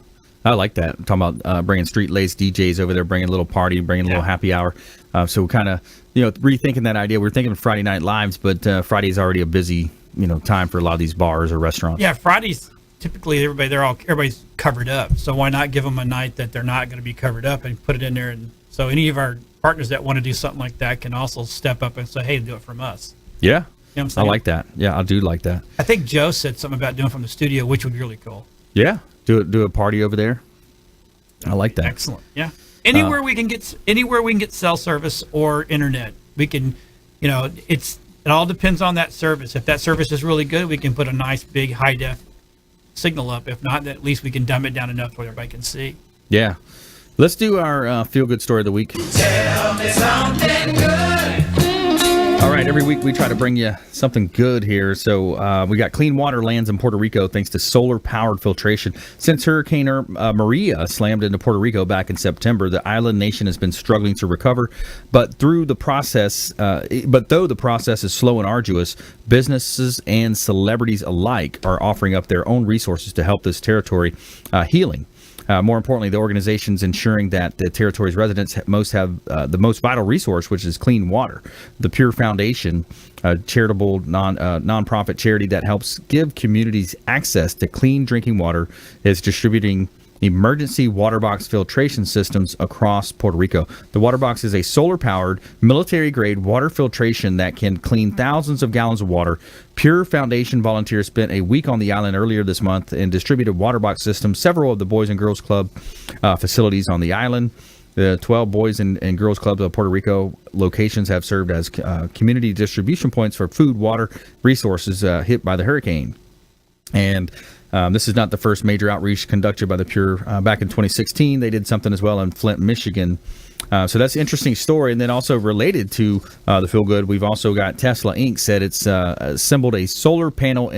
B: I like that. I'm talking about bringing street laced DJs over there, bringing a little party, bringing a little happy hour. So we're kind of, rethinking that idea. We're thinking of Friday night lives, but Friday's already a busy, time for a lot of these bars or restaurants.
I: Yeah, Fridays typically everybody's covered up. So why not give them a night that they're not going to be covered up and put it in there? And so any of our partners that want to do something like that can also step up and say, hey, do it from us.
B: Yeah.
I: You know what I'm saying?
B: I like that. Yeah, I do like that.
I: I think Joe said something about doing from the studio, which would be really cool.
B: Yeah. Do a party over there. I like that.
I: Excellent. Yeah. Anywhere we can get cell service or internet, we can, it all depends on that service. If that service is really good, we can put a nice big high def signal up. If not, at least we can dumb it down enough where everybody can see.
B: Yeah. Let's do our feel-good story of the week.
L: Tell me something good.
B: All right, every week we try to bring you something good here. So we got clean water lands in Puerto Rico thanks to solar-powered filtration. Since Hurricane Maria slammed into Puerto Rico back in September, the island nation has been struggling to recover. But though the process is slow and arduous, businesses and celebrities alike are offering up their own resources to help this territory healing. More importantly, the organization's ensuring that the territory's residents have the most vital resource, which is clean water. The Pure Foundation, a charitable nonprofit charity that helps give communities access to clean drinking water, is distributing emergency water box filtration systems across Puerto Rico. The water box is a solar-powered, military-grade water filtration that can clean thousands of gallons of water. Pure Foundation volunteers spent a week on the island earlier this month and distributed water box systems. Several of the Boys and Girls Club facilities on the island. The 12 Boys and Girls Clubs of Puerto Rico locations have served as community distribution points for food, water, resources hit by the hurricane. And this is not the first major outreach conducted by the Pure. Back in 2016, they did something as well in Flint, Michigan. So that's an interesting story. And then also related to the Feel Good, we've also got Tesla Inc. said it's assembled a solar panel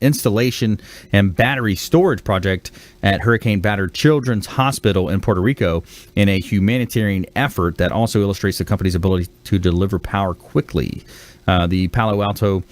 B: installation and battery storage project at hurricane-battered Children's Hospital in Puerto Rico in a humanitarian effort that also illustrates the company's ability to deliver power quickly. The Palo Alto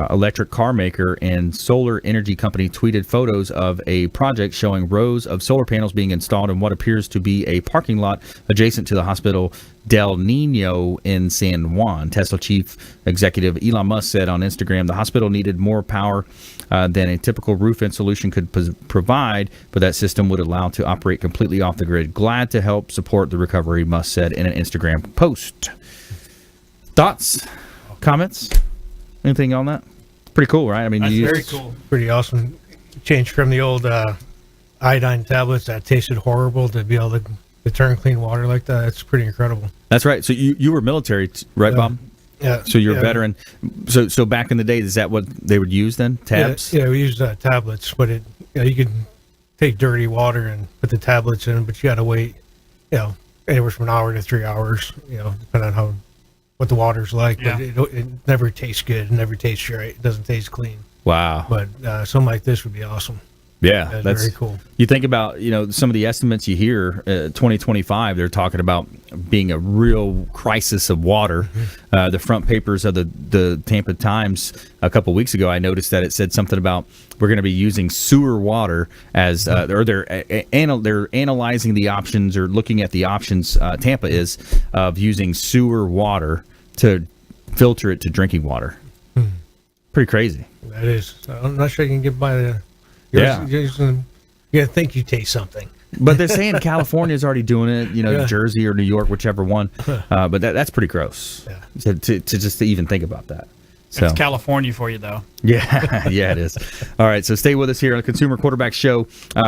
B: electric car maker and solar energy company tweeted photos of a project showing rows of solar panels being installed in what appears to be a parking lot adjacent to the hospital Del Nino in San Juan. Tesla chief executive Elon Musk said on Instagram the hospital needed more power than a typical roof-in solution could provide, but that system would allow to operate completely off the grid. Glad to help support the recovery, Musk said in an Instagram post. Thoughts? Comments? Anything on that? Pretty cool, right? I mean,
I: That's very cool.
E: Pretty awesome. Change from the old iodine tablets that tasted horrible to be able to turn clean water like that. It's pretty incredible.
B: That's right. So you were military, right, Bob?
E: Yeah.
B: So you're a veteran. So back in the day, is that what they would use then? Tabs?
E: Yeah, we used tablets, but you could take dirty water and put the tablets in, but you got to wait, anywhere from an hour to 3 hours, depending on what the water's like.
I: Yeah.
E: But it never tastes good. It never tastes right. It doesn't taste clean.
B: Wow.
E: But something like this would be awesome.
B: Yeah,
E: that's very cool.
B: You think about, some of the estimates you hear, 2025, they're talking about being a real crisis of water.
E: Mm-hmm.
B: The front papers of the Tampa Times a couple weeks ago, I noticed that it said something about we're going to be using sewer water as, or they're analyzing the options or looking at the options, Tampa is, of using sewer water to filter it to drinking water. Pretty crazy.
E: That is. I'm not sure you can get by the...
B: Yeah.
E: You're going to think you taste something.
B: But they're saying California's already doing it, Jersey or New York, whichever one. But that's pretty gross to just to even think about that. So.
I: It's California for you, though.
B: Yeah, yeah, it is. All right, so stay with us here on the Consumer Quarterback Show.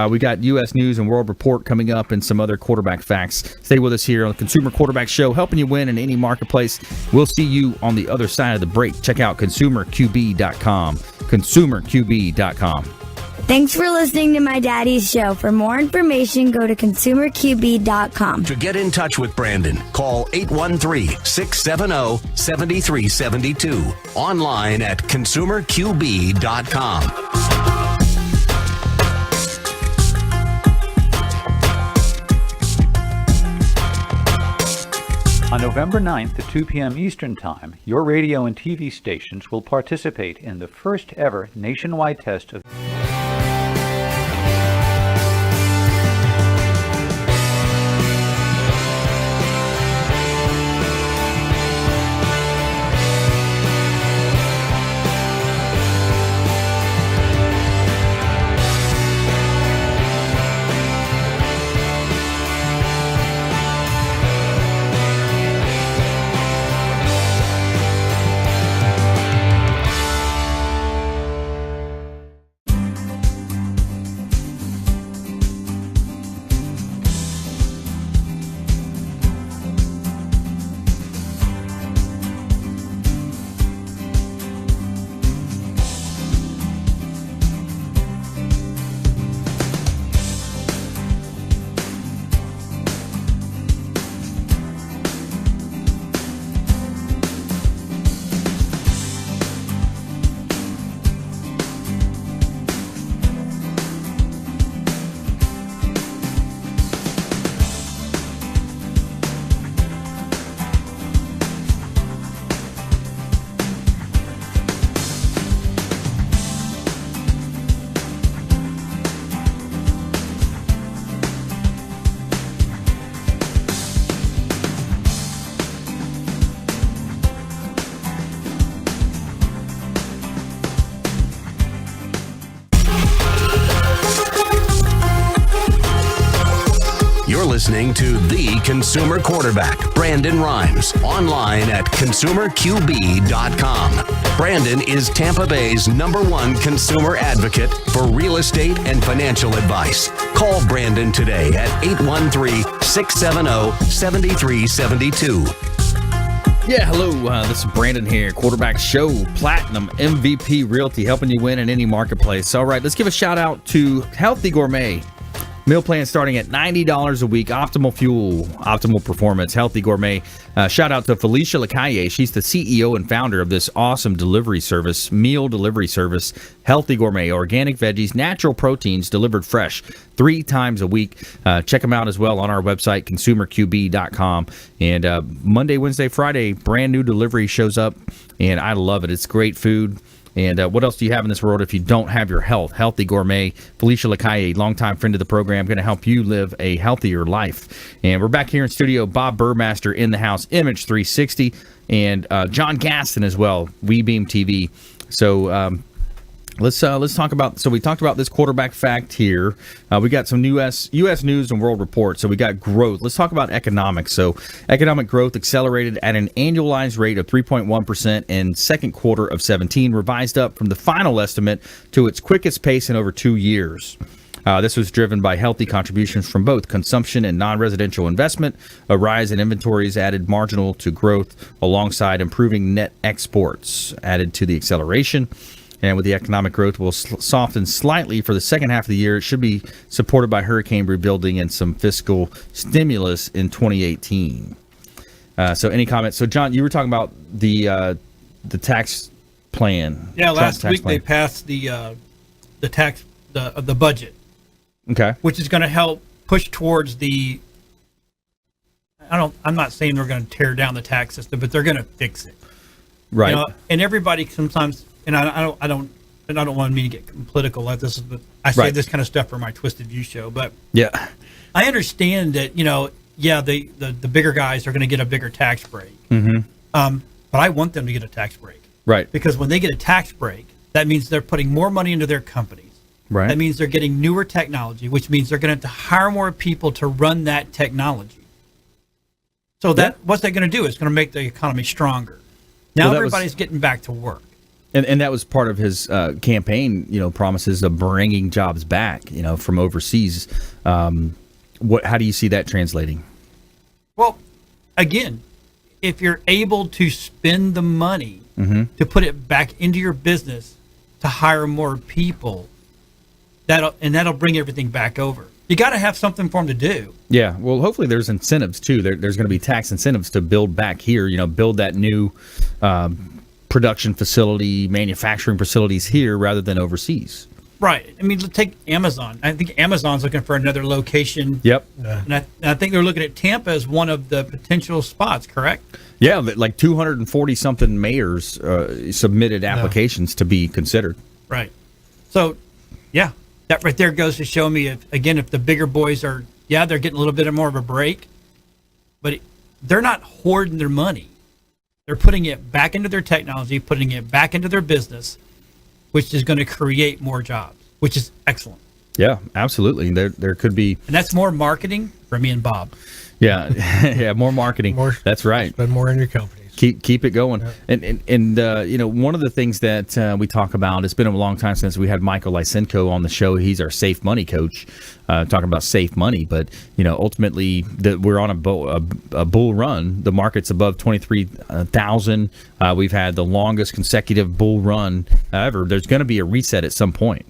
B: We got U.S. News and World Report coming up and some other quarterback facts. Stay with us here on the Consumer Quarterback Show, helping you win in any marketplace. We'll see you on the other side of the break. Check out ConsumerQB.com. ConsumerQB.com.
M: Thanks for listening to my daddy's show. For more information, go to consumerqb.com.
A: To get in touch with Brandon, call 813-670-7372. Online at consumerqb.com.
N: On November 9th at 2 p.m. Eastern Time, your radio and TV stations will participate in the first ever nationwide test of
A: listening to The Consumer Quarterback, Brandon Rhymes, online at consumerqb.com. Brandon is Tampa Bay's #1 consumer advocate for real estate and financial advice. Call Brandon today at 813-670-7372.
B: Yeah, hello. This is Brandon here, Quarterback Show, Platinum MVP Realty, helping you win in any marketplace. All right, let's give a shout out to Healthy Gourmet. Meal plan starting at $90 a week. Optimal fuel, optimal performance, Healthy Gourmet. Shout out to Felicia Lacaille. She's the CEO and founder of this awesome delivery service, meal delivery service, Healthy Gourmet. Organic veggies, natural proteins delivered fresh 3 times a week. Check them out as well on our website, consumerqb.com. And Monday, Wednesday, Friday, brand new delivery shows up, and I love it. It's great food. And what else do you have in this world if you don't have your health? Healthy Gourmet, Felicia Lacaille, longtime friend of the program, going to help you live a healthier life. And we're back here in studio, Bob Burmaster in the house, Image 360, and John Gatson as well, WeBeam TV. So let's talk about. So we talked about this quarterback fact here. We got some U.S. news and world reports. So we got growth. Let's talk about economics. So economic growth accelerated at an annualized rate of 3.1% in second quarter of 17, revised up from the final estimate to its quickest pace in over 2 years. This was driven by healthy contributions from both consumption and non-residential investment. A rise in inventories added marginal to growth alongside improving net exports added to the acceleration. And with the economic growth will soften slightly for the second half of the year, it should be supported by hurricane rebuilding and some fiscal stimulus in 2018. So any comments? So John, you were talking about the tax plan.
I: Yeah, last week they passed the budget.
B: Okay.
I: Which is going to help push towards the. I'm not saying they're going to tear down the tax system, but they're going to fix it.
B: Right.
I: You know, and everybody sometimes. And I don't want me to get political like this, but I say this kind of stuff for my Twisted View show. But
B: yeah,
I: I understand that the bigger guys are going to get a bigger tax break.
B: Mm-hmm.
I: But I want them to get a tax break,
B: right?
I: Because when they get a tax break, that means they're putting more money into their companies.
B: Right.
I: That means they're getting newer technology, which means they're going to have to hire more people to run that technology. So what's that going to do? It's going to make the economy stronger. Now everybody's getting back to work.
B: And that was part of his campaign, promises of bringing jobs back, from overseas. How do you see that translating?
I: Well, again, if you're able to spend the money to put it back into your business to hire more people, that'll bring everything back over. You got to have something for them to do.
B: Yeah, well, hopefully there's incentives too. There's going to be tax incentives to build back here. Build that new production facility, manufacturing facilities here rather than overseas.
I: Right. I mean, take Amazon. I think Amazon's looking for another location.
B: Yep.
I: And I think they're looking at Tampa as one of the potential spots, correct?
B: Yeah, like 240-something mayors submitted applications to be considered.
I: Right. So, yeah, that right there goes to show me, if the bigger boys are, they're getting a little bit more of a break, but they're not hoarding their money. They're putting it back into their technology, putting it back into their business, which is going to create more jobs, which is excellent.
B: Yeah, absolutely. There could be,
I: and that's more marketing for me and Bob.
B: Yeah, yeah, more marketing. That's right.
E: Spend more in your companies.
B: Keep it going. Yeah. And one of the things that we talk about, it's been a long time since we had Michael Lysenko on the show. He's our safe money coach, talking about safe money. But ultimately, we're on a bull run. The market's above 23,000. We've had the longest consecutive bull run ever. There's going to be a reset at some point.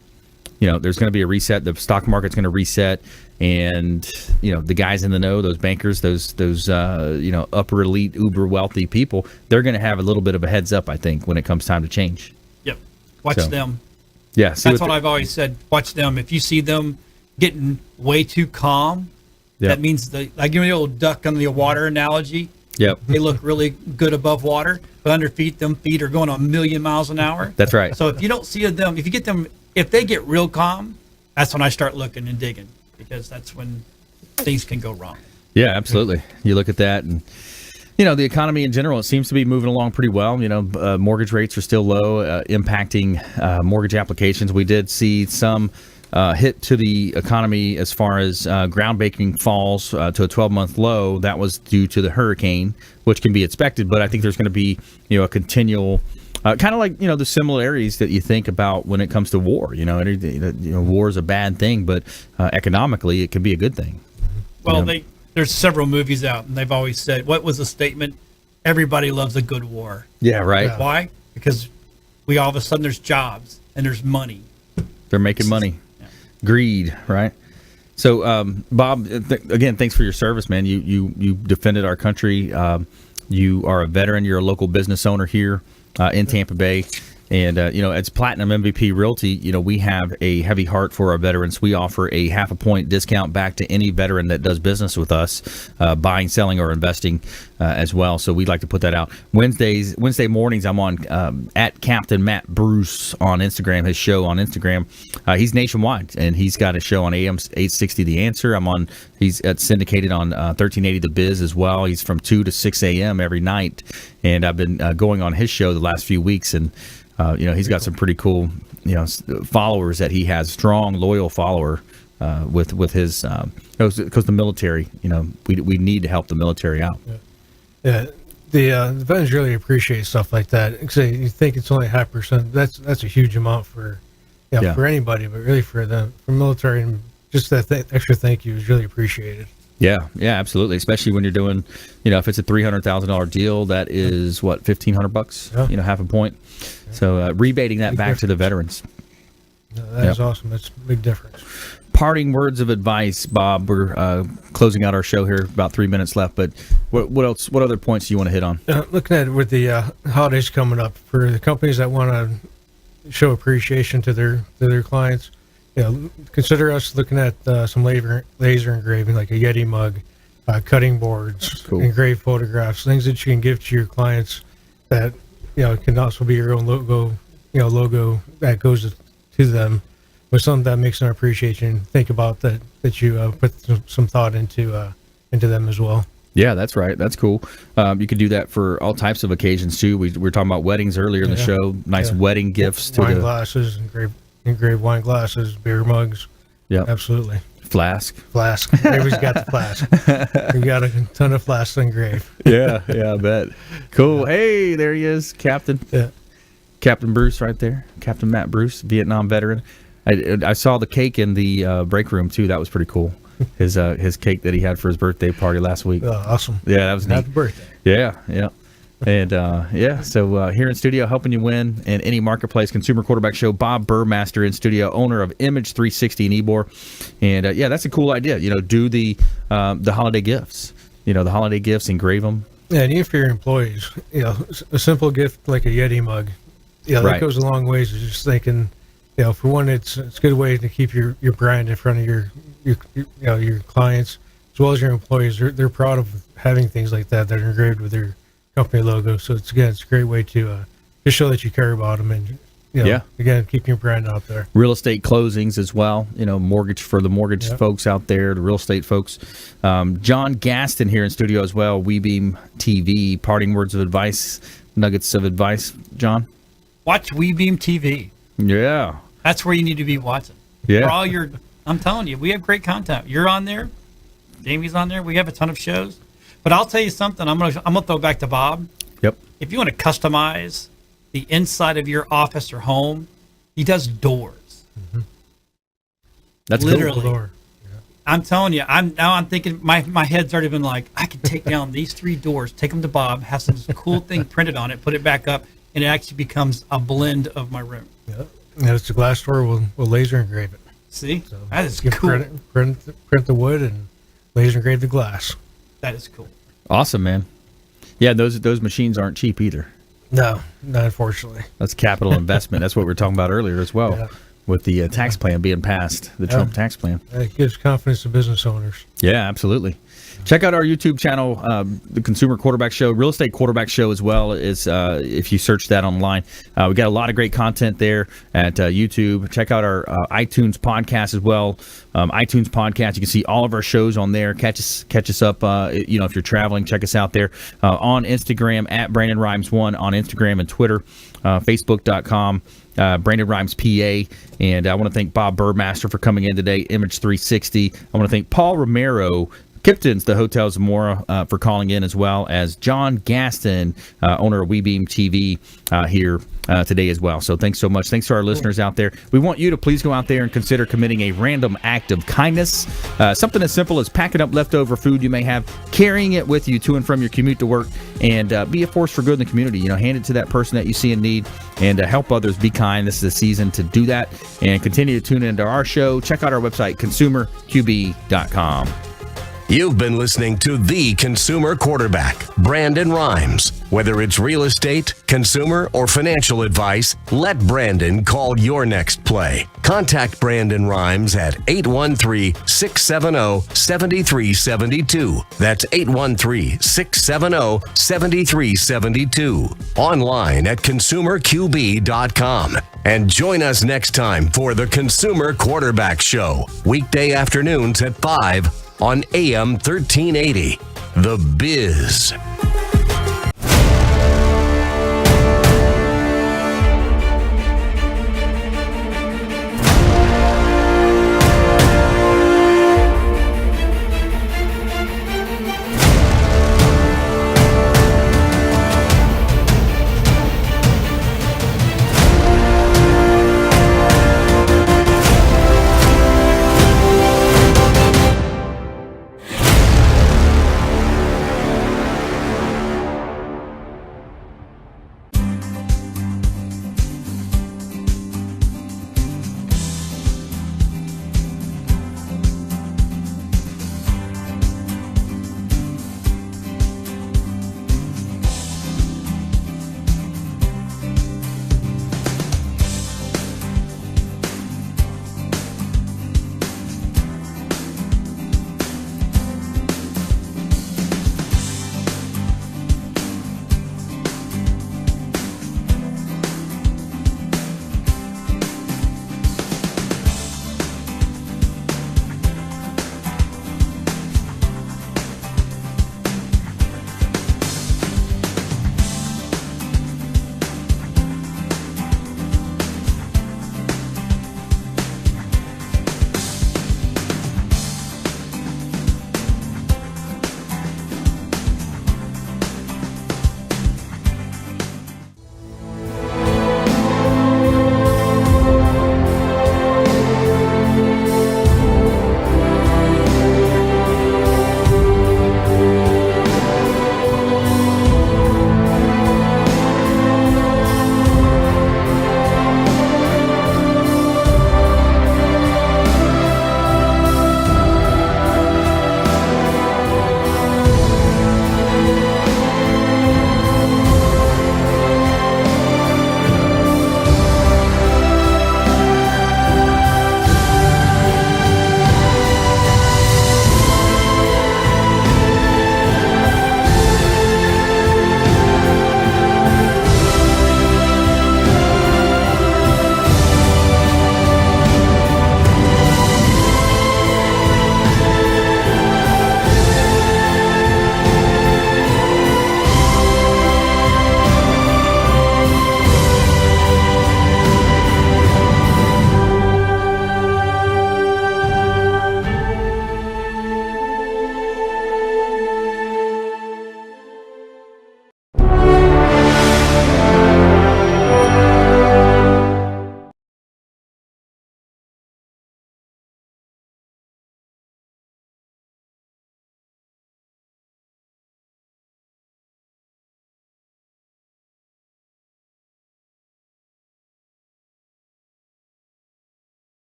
B: There's going to be a reset. The stock market's going to reset. And the guys in the know, those bankers, those upper elite, uber wealthy people, they're going to have a little bit of a heads up, I think, when it comes time to change.
I: Yep, watch them.
B: Yeah,
I: that's what I've always said. Watch them. If you see them getting way too calm, that means I give me the old duck under the water analogy.
B: Yep,
I: they look really good above water, but under feet are going a million miles an hour.
B: That's right.
I: So if you don't see them, if they get real calm, that's when I start looking and digging. Because that's when things can go wrong.
B: Yeah, absolutely. You look at that, and the economy in general, it seems to be moving along pretty well. Mortgage rates are still low, impacting mortgage applications. We did see some hit to the economy as far as ground breaking falls to a 12-month low. That was due to the hurricane, which can be expected. But I think there's going to be a continual. Kind of like the similarities that you think about when it comes to war. War is a bad thing, but economically it can be a good thing.
I: Well, there's several movies out, and they've always said, what was the statement? Everybody loves a good war.
B: Yeah, right.
I: Yeah. Why? Because all of a sudden there's jobs and there's money.
B: They're making money. Yeah. Greed, right? So, Bob, again, thanks for your service, man. You defended our country. You are a veteran. You're a local business owner here. In Tampa Bay, and as Platinum MVP Realty, we have a heavy heart for our veterans. We offer a 0.5 point discount back to any veteran that does business with us, buying, selling, or investing. as well. So we'd like to put that out. Wednesday mornings, I'm on at Captain Matt Bruce on Instagram, his show on Instagram. He's nationwide, and he's got a show on AM 860 The Answer. He's syndicated on 1380 The Biz as well. He's from 2 to 6 a.m. every night, and I've been going on his show the last few weeks, and he's got some pretty cool followers that he has, strong, loyal follower with his because the military, we need to help the military out.
E: Yeah, the veterans really appreciate stuff like that. You think it's only 0.5%. That's a huge amount for anybody, but really for military, and just that extra thank you is really appreciated.
B: Yeah, absolutely. Especially when you're doing, if it's a $300,000 deal, that is what, $1,500, half a point. Yeah. So rebating that back to the veterans.
E: That is awesome. That's a big difference.
B: Parting words of advice, Bob. We're closing out our show here, about 3 minutes left, but what else? What other points do you want to hit on?
E: Looking at it with the holidays coming up, for the companies that want to show appreciation to their clients, consider us looking at some laser engraving, like a Yeti mug, cutting boards, engraved photographs, things that you can give to your clients that can also be your own logo that goes to them. But something that makes them appreciate you and think about that you put some thought into them as well.
B: Yeah, that's right. That's cool. You could do that for all types of occasions too. We were talking about weddings earlier in the show. Nice wedding gifts to
E: wine glasses, engraved wine glasses, beer mugs.
B: Yeah,
E: absolutely.
B: Flask.
E: Everybody's got the flask. We got a ton of flasks engraved.
B: Yeah, I bet. Cool. Hey, there he is, Captain.
E: Yeah.
B: Captain Bruce right there. Captain Matt Bruce, Vietnam veteran. I saw the cake in the break room too. That was pretty cool. His cake that he had for his birthday party last week.
E: Oh, awesome.
B: Yeah, that was neat.
E: Happy birthday.
B: Yeah. And so here in studio helping you win in any marketplace, Consumer Quarterback Show, Bob Burmaster in studio, owner of Image 360 in Ybor. And that's a cool idea. Do the holiday gifts. The holiday gifts, engrave them.
E: Yeah, and even for your employees, a simple gift like a Yeti mug, that goes a long ways. Just thinking, for one, it's a good way to keep your brand in front of your clients as well as your employees. They're proud of having things like that are engraved with their company logo. So it's a great way to just show that you care about them and again, keep your brand out there.
B: Real estate closings as well. Mortgage for the mortgage folks out there, the real estate folks. John Gaston here in studio as well. WeBeam TV. Parting words of advice, nuggets of advice, John.
I: Watch WeBeam TV.
B: Yeah.
I: That's where you need to be watching.
B: Yeah.
I: For all I'm telling you, we have great content. You're on there. Jamie's on there. We have a ton of shows. But I'll tell you something. I'm gonna throw back to Bob.
B: Yep.
I: If you want to customize the inside of your office or home, he does doors.
B: Mm-hmm. That's
I: literally.
B: Cool.
E: Door.
I: Yeah. I'm telling you. I'm thinking. My head's already been like, I could take down these 3 doors, take them to Bob, have some cool thing printed on it, put it back up, and it actually becomes a blend of my room.
E: Yeah. And it's a glass door. We'll laser engrave it.
I: See,
E: so
I: that is cool.
E: Print the wood and laser engrave the glass.
I: That is cool.
B: Awesome, man. Yeah, those machines aren't cheap either.
E: No, not unfortunately.
B: That's capital investment. That's what we were talking about earlier as well, with the tax plan being passed, the Trump tax plan.
E: It gives confidence to business owners.
B: Yeah, absolutely. Check out our YouTube channel, the Consumer Quarterback Show, Real Estate Quarterback Show as well. Is if you search that online, we got a lot of great content there at YouTube. Check out our iTunes podcast as well. iTunes podcast, you can see all of our shows on there. Catch us up. If you're traveling, check us out there on Instagram at Brandon Rhymes 1 on Instagram and Twitter, Facebook.com. Brandon Rhymes PA, and I want to thank Bob Burmaster for coming in today, Image 360. I want to thank Paul Romero, Kipton's, the Hotel Zamora, for calling in, as well as John Gaston, owner of WeBeam TV, here today as well. So thanks so much. Thanks to our listeners out there. We want you to please go out there and consider committing a random act of kindness. Something as simple as packing up leftover food you may have, carrying it with you to and from your commute to work, and be a force for good in the community. Hand it to that person that you see in need, and help others. Be kind. This is the season to do that. And continue to tune into our show. Check out our website, consumerqb.com.
A: You've been listening to the consumer quarterback, Brandon Rhymes. Whether it's real estate, consumer, or financial advice, let Brandon call your next play. Contact Brandon Rhymes at 813-670-7372. That's 813-670-7372. Online at consumerqb.com. And join us next time for the Consumer Quarterback Show, weekday afternoons at 5 on AM 1380. The Biz.